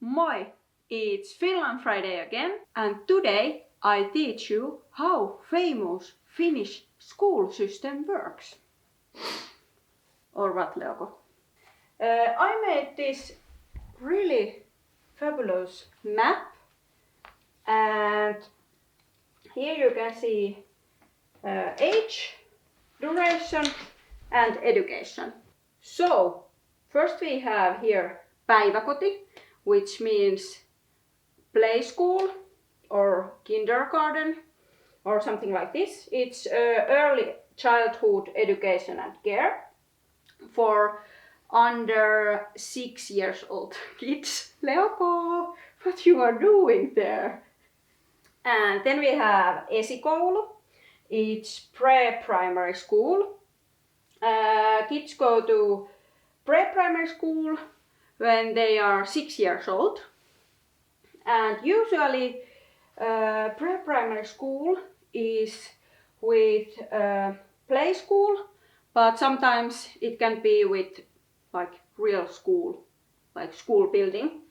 Moi! It's Finland Friday again, and today I teach you how famous Finnish school system works. Or what, Leoko? I made this really fabulous map, and here you can see age, duration and education. So, first we have here päiväkoti, which means play school or kindergarten or something like this. It's early childhood education and care for under 6 years old kids. Leoko, what you are doing there? And then we have esikoulu. It's pre-primary school. Kids go to pre-primary school when they are 6 years old. And usually pre-primary school is with play school, but sometimes it can be with like real school, like school building.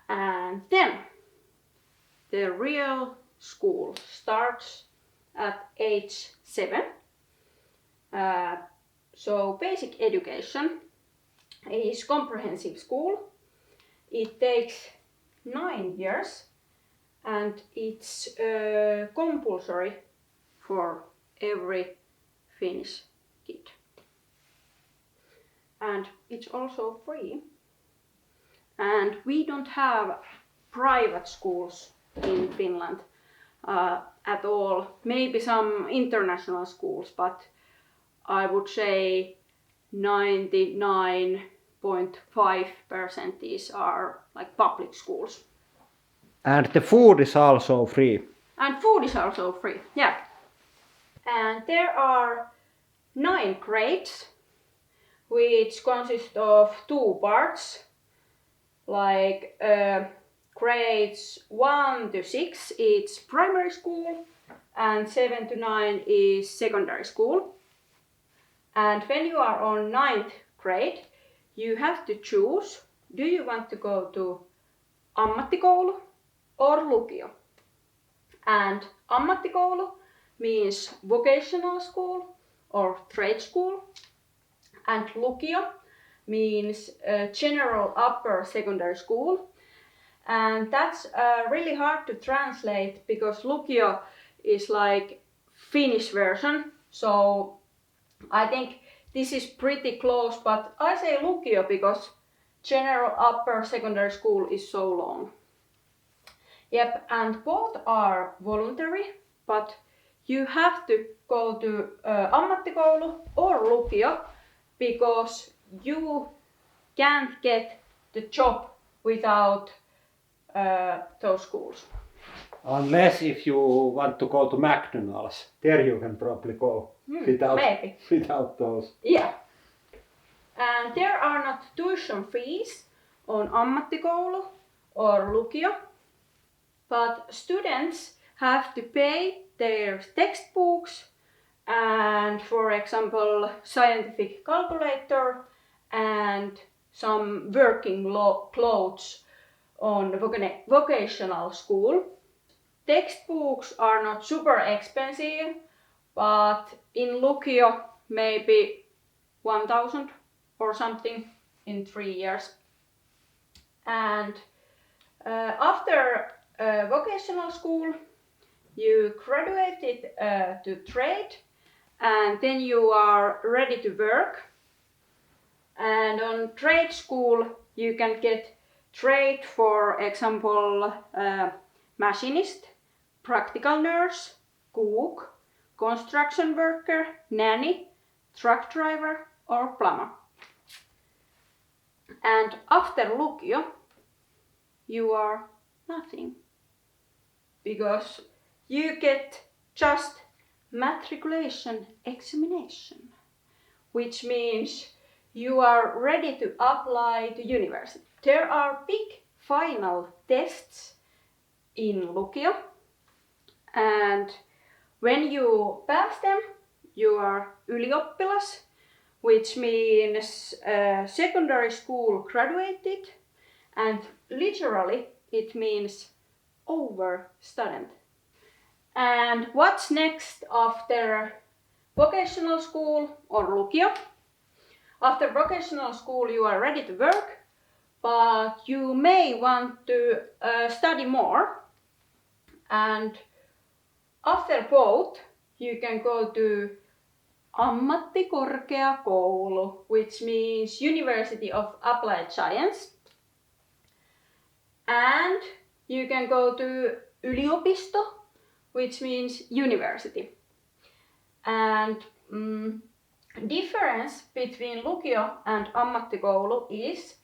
And then the real school starts at age 7. So basic education is comprehensive school. It takes 9 years and it's compulsory for every Finnish kid. And it's also free. And we don't have private schools in Finland at all. Maybe some international schools, but I would say 99.5% are like public schools. And the food is also free. And food is also free, yeah. And there are 9 grades, which consist of 2 parts. Like grades 1 to 6 it's primary school and 7 to 9 is secondary school. And when you are on 9th grade, you have to choose, do you want to go to ammattikoulu or lukio? And ammattikoulu means vocational school or trade school, and lukio means general upper secondary school. And that's really hard to translate because lukio is like Finnish version, so I think this is pretty close, but I say lukio because general upper secondary school is so long. Yep, and both are voluntary, but you have to go to ammattikoulu or lukio because you can't get the job without those schools. Unless if you want to go to McDonald's, there you can probably go without those. Yeah. And there are not tuition fees on ammattikoulu or lukio, but students have to pay their textbooks and, for example, scientific calculator and some working clothes on vocational school. Textbooks are not super expensive, but in lukio maybe 1,000 or something in 3 years. And after vocational school, you graduated to trade, and then you are ready to work. And on trade school, you can get trade, for example, machinist, practical nurse, cook, construction worker, nanny, truck driver or plumber. And after lukio, you are nothing, because you get just matriculation examination, which means you are ready to apply to university. There are big final tests in lukio, and when you pass them, you are ylioppilas, which means secondary school graduated, and literally it means overstudent. And what's next after vocational school or lukio? After vocational school you are ready to work, but you may want to study more. And after both you can go to ammattikorkeakoulu, which means University of Applied Science. And you can go to yliopisto, which means university. And difference between lukio and ammattikoulu is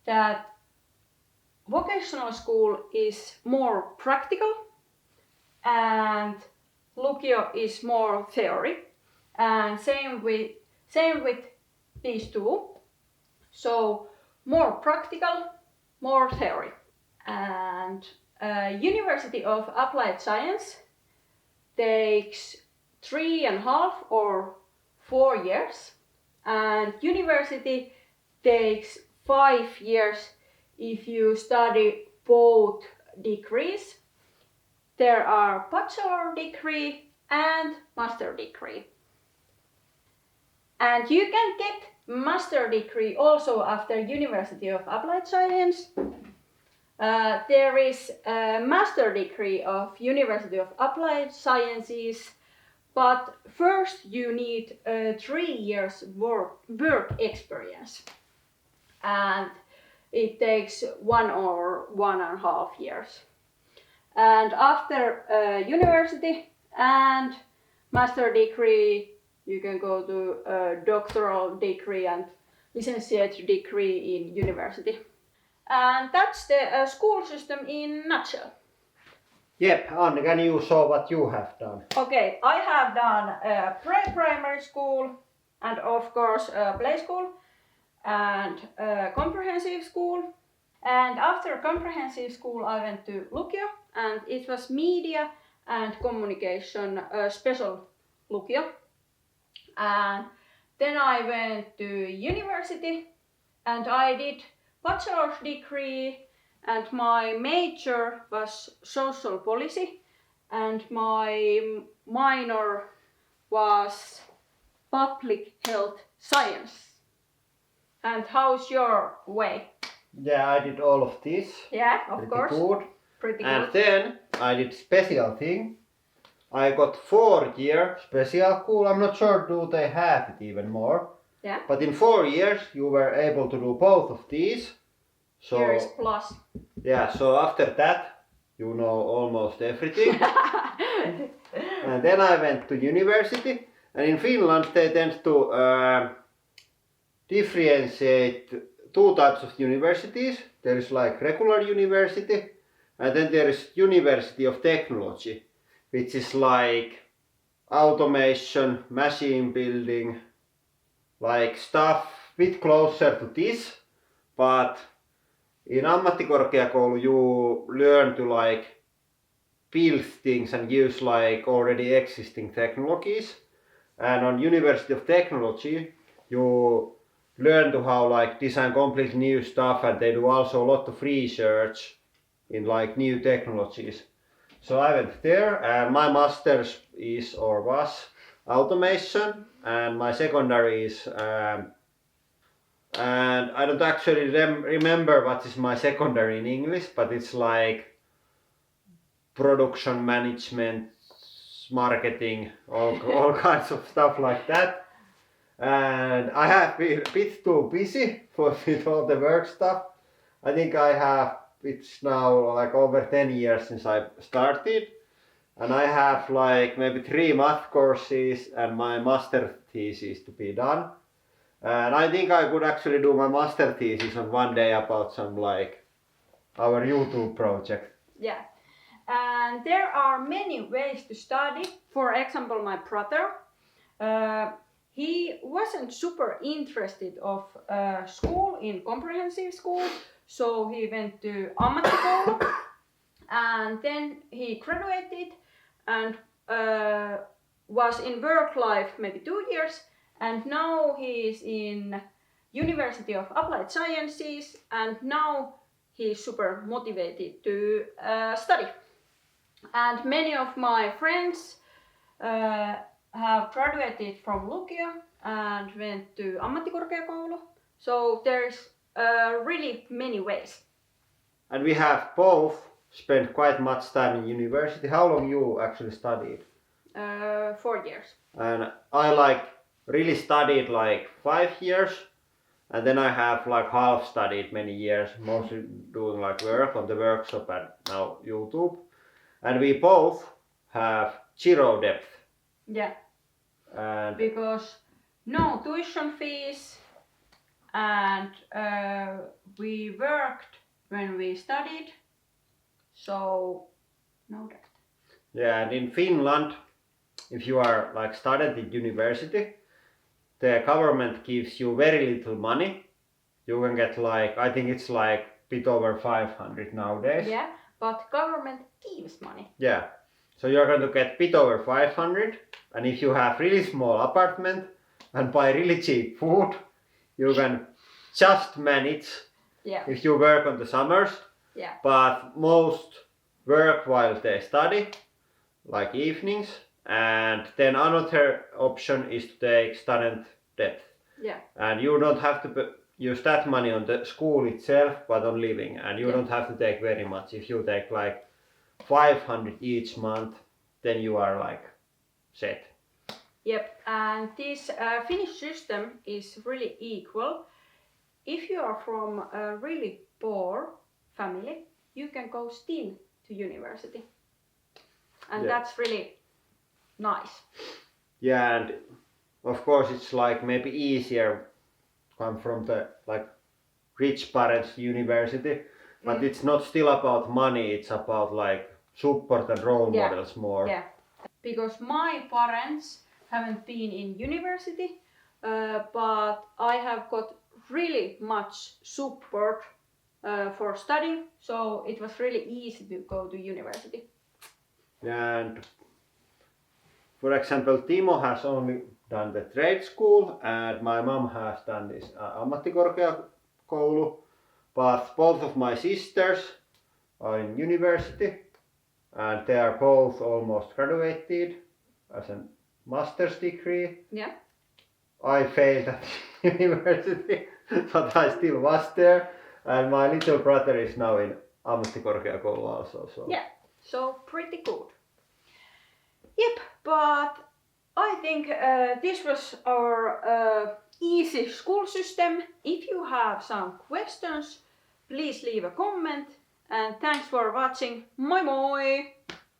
that vocational school is more practical and lukio is more theory. And same with these two. So more practical, more theory. And University of Applied Science takes 3.5 or 4 years, and university takes 5 years if you study both degrees. There are bachelor degree and master degree. And you can get master degree also after University of Applied Science. There is a master degree of University of Applied Sciences, but first you need 3 years work experience. And it takes 1 or 1.5 years. And after university and master degree, you can go to a doctoral degree and licentiate degree in university. And that's the school system in a nutshell. Yep, Anni, can you show what you have done? Okay, I have done pre-primary school and of course play school and comprehensive school. And after comprehensive school I went to lukio, and it was media and communication special lukio. And then I went to university and I did bachelor's degree, and my major was social policy and my minor was public health science. And how's your way? Yeah, I did all of this. Yeah, of course. Good. Pretty And good. then I did special thing. I got 4-year special school. I'm not sure do they have it even more. Yeah. But in 4 years you were able to do both of these. So Here is plus. yeah, so after that you know almost everything. And then I went to university, and in Finland they tend to differentiate 2 types of universities. There is like regular university, and then there is University of Technology, which is like automation, machine building, like stuff a bit closer to this. But in ammattikorkeakoulu you learn to like build things and use like already existing technologies. And on University of Technology you learn to how like design completely new stuff, and they do also a lot of research in like new technologies. So I went there, and my master's is or was automation, and my secondary is and I don't actually remember what is my secondary in English, but it's like production management, marketing, all kinds of stuff like that. And I have been a bit too busy with all the work stuff. I think it's now like over 10 years since I started. And I have like maybe 3 math courses and my master thesis to be done. And I think I could actually do my master thesis on one day about some like our YouTube project. Yeah. And there are many ways to study. For example, my brother, he wasn't super interested of school in comprehensive school, so he went to ammattikoulu, and then he graduated and was in work life maybe 2 years, and now he is in University of Applied Sciences, and now he's super motivated to study. And many of my friends have graduated from Lukio and went to ammattikorkeakoulu. So there's really many ways. And we have both spent quite much time in university. How long you actually studied? 4 years. And I really studied 5 years, and then I have half studied many years, mostly doing work on the workshop and now YouTube. And we both have zero debt. Yeah. And because no tuition fees, and we worked when we studied, so no debt. Yeah, and in Finland, if you are studying at university, the government gives you very little money. You can get I think it's bit over 500 nowadays. Yeah, but government gives money. Yeah, so you're going to get bit over 500, and if you have really small apartment and buy really cheap food, you can just manage. Yeah. If you work on the summers. Yeah. But most work while they study, evenings, and then another option is to take student debt. Yeah. And you don't have to use that money on the school itself, but on living, and you don't have to take very much. If you take 500 each month, then you are set. Yep, and this Finnish system is really equal. If you are from a really poor family, you can go still to university, and that's really nice. Yeah, and of course it's maybe easier come from the rich parents university, but it's not still about money. It's about support and role models more. Yeah, because my parents haven't been in university, but I have got really much support for studying, so it was really easy to go to university. And for example, Timo has only done the trade school, and my mom has done this ammattikorkeakoulu, but both of my sisters are in university, and they are both almost graduated as a master's degree. Yeah. I failed at university, but I still was there, and my little brother is now in ammattikorkeakoulu also. So. Yeah, so pretty good. Yep, but I think this was our easy school system. If you have some questions, please leave a comment, and thanks for watching. Moi moi!